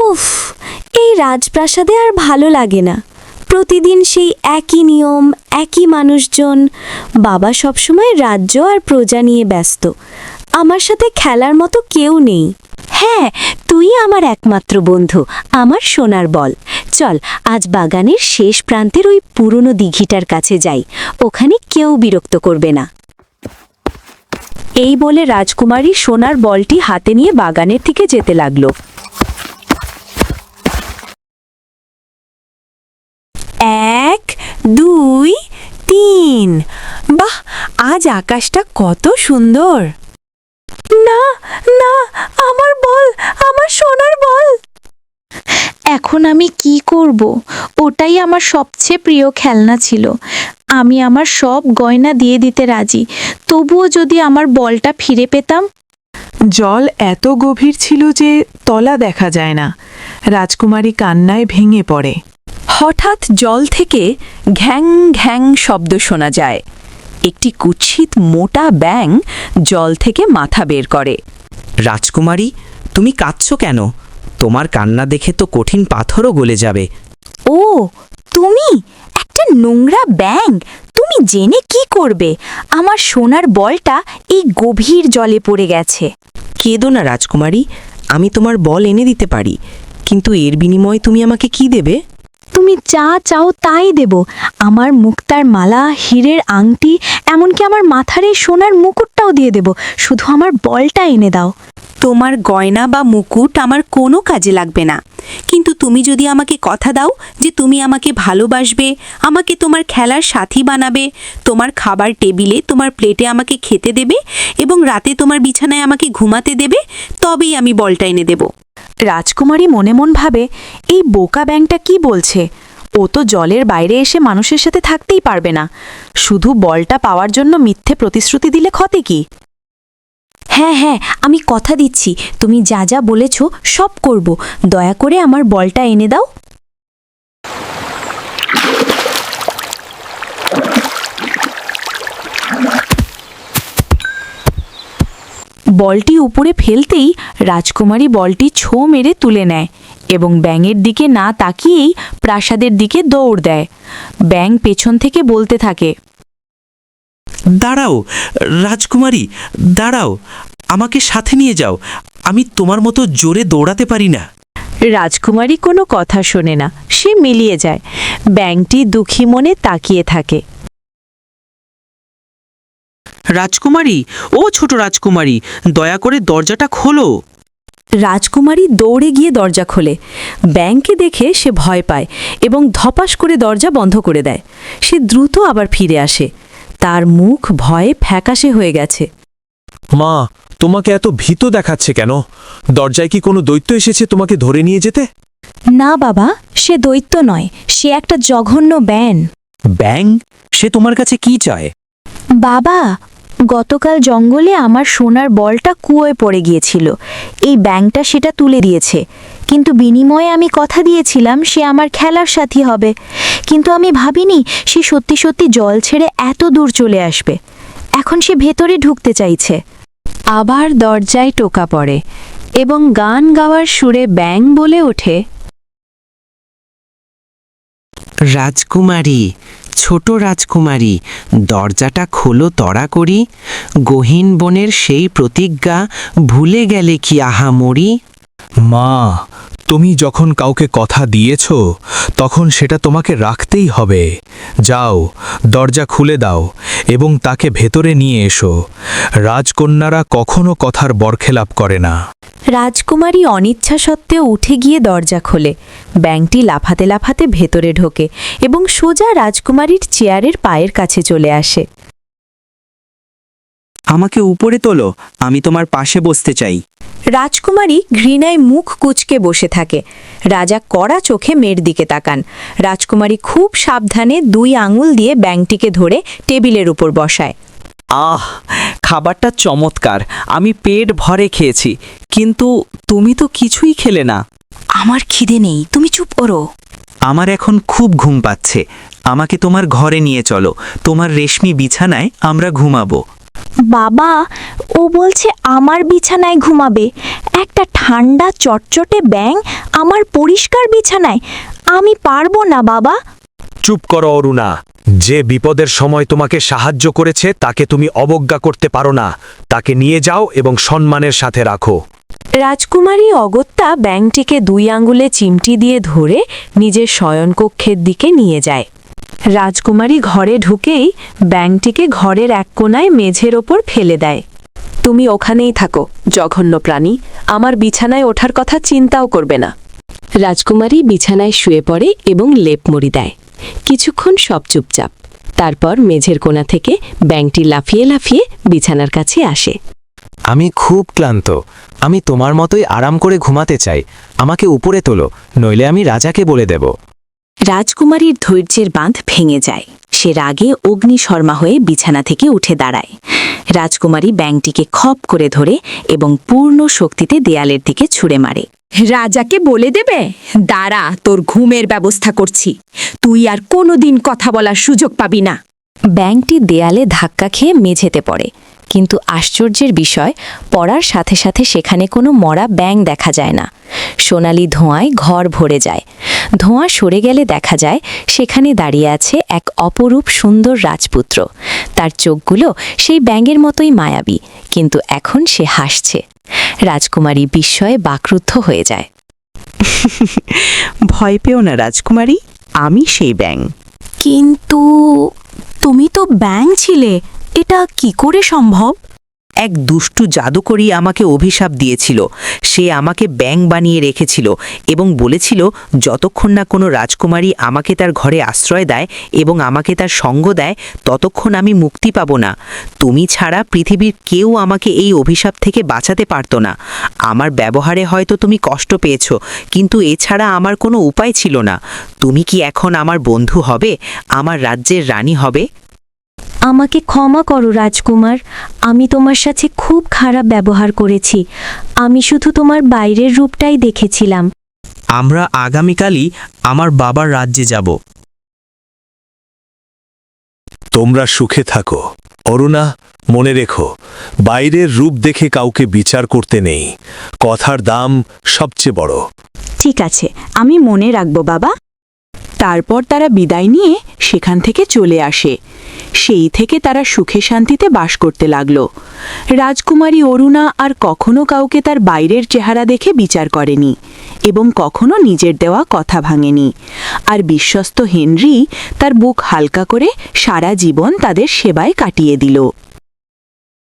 উফ, এই রাজপ্রাসাদে আর ভালো লাগে না। প্রতিদিন সেই একই নিয়ম, একই মানুষজন। বাবা সবসময় রাজ্য আর প্রজা নিয়ে ব্যস্ত। আমার সাথে খেলার মতো কেউ নেই। হ্যাঁ, তুই আমার একমাত্র বন্ধু, আমার সোনার বল। চল, আজ বাগানের শেষ প্রান্তের ওই পুরনো দিঘিটার কাছে যাই। ওখানে কেউ বিরক্ত করবে না। এই বলে রাজকুমারী সোনার বলটি হাতে নিয়ে বাগানের দিকে যেতে লাগলো। 1, 2, 3। বাহ, আজ আকাশটা কত সুন্দর। না না, আমার বল, আমার সোনার বল। এখন আমি কি করব? ওটাই আমার সবচেয়ে প্রিয় খেলনা ছিল। আমি আমার সব গয়না দিয়ে দিতে রাজি, তবুও যদি আমার বলটা ফিরে পেতাম। জল এত গভীর ছিল যে তলা দেখা যায় না। রাজকুমারী কান্নায় ভেঙে পড়ে। হঠাৎ জল থেকে ঘ্যাং ঘ্যাং শব্দ শোনা যায়। একটি কুৎসিত মোটা ব্যাঙ জল থেকে মাথা বের করে। রাজকুমারী, তুমি কাঁদছো কেন? তোমার কান্না দেখে তো কঠিন পাথরও গলে যাবে। ও, তুমি একটা নোংরা ব্যাঙ! তুমি জেনে কি করবে? আমার সোনার বলটা এই গভীর জলে পড়ে গেছে। কেঁদো না রাজকুমারী, আমি তোমার বল এনে দিতে পারি, কিন্তু এর বিনিময়ে তুমি আমাকে কি দেবে? তুমি যা চাও তাই দেব। আমার মুক্তার মালা, হীরের আংটি, এমনকি আমার মাথার এই সোনার মুকুটটাও দিয়ে দেব। শুধু আমার বলটা এনে দাও। তোমার গয়না বা মুকুট আমার কোনো কাজে লাগবে না, কিন্তু তুমি যদি আমাকে কথা দাও যে তুমি আমাকে ভালোবাসবে, আমাকে তোমার খেলার সাথী বানাবে, তোমার খাবার টেবিলে তোমার প্লেটে আমাকে খেতে দেবে এবং রাতে তোমার বিছানায় আমাকে ঘুমাতে দেবে, তবেই আমি বলটা এনে দেব। রাজকুমারী মনে মন ভাবে, এই বোকা ব্যাঙটা কি বলছে? ও তো জলের বাইরে এসে মানুষের সাথে থাকতেই পারবে না। শুধু বলটা পাওয়ার জন্য মিথ্যে প্রতিশ্রুতি দিলে ক্ষতি কি? হ্যাঁ হ্যাঁ, আমি কথা দিচ্ছি, তুমি যা যা বলেছ সব করব। দয়া করে আমার বলটা এনে দাও। বলটি উপরে ফেলতেই রাজকুমারী বলটি ছো মেরে তুলে নেয় এবং ব্যাঙের দিকে না তাকিয়েই প্রাসাদের দিকে দৌড় দেয়। ব্যাঙ পেছন থেকে বলতে থাকে, দাঁড়াও রাজকুমারী, দাঁড়াও, আমাকে সাথে নিয়ে যাও। আমি তোমার মতো জোরে দৌড়াতে পারি না। রাজকুমারী কোনো কথা শোনে না, সে মিলিয়ে যায়। ব্যাঙটি দুঃখী মনে তাকিয়ে থাকে। রাজকুমারী, ও ছোট রাজকুমারী, দয়া করে দরজাটা খোলো। রাজকুমারী দৌড়ে গিয়ে দরজা খোলে। ব্যাঙকে দেখে সে ভয় পায় এবং ধপাস করে দরজা বন্ধ করে দেয়। সে দ্রুত আবার ফিরে আসে। তার মুখ ভয়ে ফ্যাকাশে হয়ে গেছে। মা, তোমাকে এত ভীত দেখাচ্ছে কেন? দরজায় কি কোনো দৈত্য এসেছে তোমাকে ধরে নিয়ে যেতে? না বাবা, সে দৈত্য নয়, সে একটা জঘন্য ব্যাঙ। ব্যাং? সে তোমার কাছে কি চায়? বাবা, গতকাল জঙ্গলে আমার সোনার বলটা কুয়োয় পড়ে গিয়েছিল। এই ব্যাঙটা সেটা তুলে দিয়েছে, কিন্তু বিনিময়ে আমি কথা দিয়েছিলাম সে আমার খেলার সাথী হবে। কিন্তু আমি ভাবিনি সে সত্যি সত্যি জল ছেড়ে এত দূর চলে আসবে। এখন সে ভেতরে ঢুকতে চাইছে। আবার দরজায় টোকা পড়ে এবং গান গাওয়ার সুরে ব্যাঙ বলে ওঠে, রাজকুমারী, ছোট রাজকুমারী, দরজাটা খোলো তড়া করি। গহীন বনের সেই প্রতিজ্ঞা ভুলে গেলে কি আহামরি? মা, তুমি যখন কাউকে কথা দিয়েছ তখন সেটা তোমাকে রাখতেই হবে। যাও, দরজা খুলে দাও এবং তাকে ভেতরে নিয়ে এসো। রাজকন্যারা কখনো কথার বরখেলাপ করে না। রাজকুমারী অনিচ্ছা সত্ত্বেও উঠে গিয়ে দরজা খোলে। ব্যাঙটি লাফাতে লাফাতে ভেতরে ঢোকে এবং সোজা রাজকুমারীর চেয়ারের পায়ের কাছে চলে আসে। আমাকে উপরে তোলো, আমি তোমার পাশে বসতে চাই। রাজকুমারী ঘৃণায় মুখ কুঁচকে বসে থাকে। রাজা কড়া চোখে মেয়ের দিকে তাকান। রাজকুমারী খুব সাবধানে 2 আঙুল দিয়ে ব্যাঙটিকে ধরে টেবিলের উপর বসায়। আহ, খাবারটা চমৎকার, আমি পেট ভরে খেয়েছি, কিন্তু তুমি তো কিছুই খেলে না। আমার খিদে নেই, তুমি চুপ করো। আমার এখন খুব ঘুম পাচ্ছে। আমাকে তোমার ঘরে নিয়ে চলো, তোমার রেশমি বিছানায় আমরা ঘুমাবো। বাবা, ও বলছে আমার বিছানায় ঘুমাবে। একটা ঠান্ডা চটচটে ব্যাঙ আমার পরিষ্কার বিছানায়। আমি পারবো না বাবা। চুপ করো অরুণা, যে বিপদের সময় তোমাকে সাহায্য করেছে তাকে তুমি অবজ্ঞা করতে পারো না। তাকে নিয়ে যাও এবং সম্মানের সাথে রাখো। রাজকুমারী অগত্যা ব্যাঙটিকে 2 আঙ্গুলে চিমটি দিয়ে ধরে নিজের শয়নকক্ষের দিকে নিয়ে যায়। রাজকুমারী ঘরে ঢুকেই ব্যাঙটিকে ঘরের এক কোণায় মেঝের ওপর ফেলে দেয়। তুমি ওখানেই থাকো, জঘন্য প্রাণী। আমার বিছানায় ওঠার কথা চিন্তাও করবে না। রাজকুমারী বিছানায় শুয়ে পড়ে এবং লেপ মুড়ি দেয়। কিছুক্ষণ সব চুপচাপ। তারপর মেঝের কোণা থেকে ব্যাঙটি লাফিয়ে লাফিয়ে বিছানার কাছে আসে। আমি খুব ক্লান্ত। আমি তোমার মতোই আরাম করে ঘুমাতে চাই। আমাকে উপরে তোলো, নইলে আমি রাজাকে বলে দেব। রাজকুমারীর ধৈর্যের বাঁধ ভেঙে যায়। সে রাগে অগ্নিশর্মা হয়ে বিছানা থেকে উঠে দাঁড়ায়। রাজকুমারী ব্যাঙটিকে খপ করে ধরে এবং পূর্ণ শক্তিতে দেয়ালের দিকে ছুঁড়ে মারে। রাজাকে বলে দেবে? দাঁড়া, তোর ঘুমের ব্যবস্থা করছি। তুই আর কোনোদিন কথা বলার সুযোগ পাবি না। ব্যাঙটি দেয়ালে ধাক্কা খেয়ে মেঝেতে পড়ে, কিন্তু আশ্চর্যের বিষয়, পড়ার সাথে সাথে সেখানে কোনো মরা ব্যাঙ দেখা যায় না। সোনালি ধোঁয়ায় ঘর ভরে যায়। ধোঁয়া সরে গেলে দেখা যায় সেখানে দাঁড়িয়ে আছে এক অপরূপ সুন্দর রাজপুত্র। তার চোখগুলো সেই ব্যাঙের মতোই মায়াবী, কিন্তু এখন সে হাসছে। রাজকুমারী বিস্ময়ে বাকরুদ্ধ হয়ে যায়। ভয় পেও না রাজকুমারী, আমি সেই ব্যাঙ। কিন্তু তুমি তো ব্যাঙ ছিলে, এটা কি করে সম্ভব? এক দুষ্টু জাদুকরী আমাকে অভিশাপ দিয়েছিল। সে আমাকে ব্যাঙ বানিয়ে রেখেছিল এবং বলেছিল যতক্ষণ না কোনো রাজকুমারী আমাকে তার ঘরে আশ্রয় দেয় এবং আমাকে তার সঙ্গ দেয়, ততক্ষণ আমি মুক্তি পাব না। তুমি ছাড়া পৃথিবীর কেউ আমাকে এই অভিশাপ থেকে বাঁচাতে পারত না। আমার ব্যবহারে হয়তো তুমি কষ্ট পেয়েছ, কিন্তু এছাড়া আমার কোনো উপায় ছিল না। তুমি কি এখন আমার বন্ধু হবে, আমার রাজ্যের রানী হবে? আমাকে ক্ষমা করো রাজকুমার, আমি তোমার সাথে খুব খারাপ ব্যবহার করেছি। আমি শুধু তোমার বাইরের রূপটাই দেখেছিলাম। আমরা আগামীকালই আমার বাবার রাজ্যে যাব। তোমরা সুখে থাকো। অরুণা, মনে রেখো, বাইরের রূপ দেখে কাউকে বিচার করতে নেই। কথার দাম সবচেয়ে বড়। ঠিক আছে, আমি মনে রাখবো বাবা। তারপর তারা বিদায় নিয়ে সেখান থেকে চলে আসে। সেই থেকে তারা সুখে শান্তিতে বাস করতে লাগল। রাজকুমারী অরুণা আর কখনো কাউকে তার বাইরের চেহারা দেখে বিচার করেনি এবং কখনো নিজের দেওয়া কথা ভাঙেনি। আর বিশ্বস্ত হেনরি তার বুক হালকা করে সারা জীবন তাদের সেবায় কাটিয়ে দিল।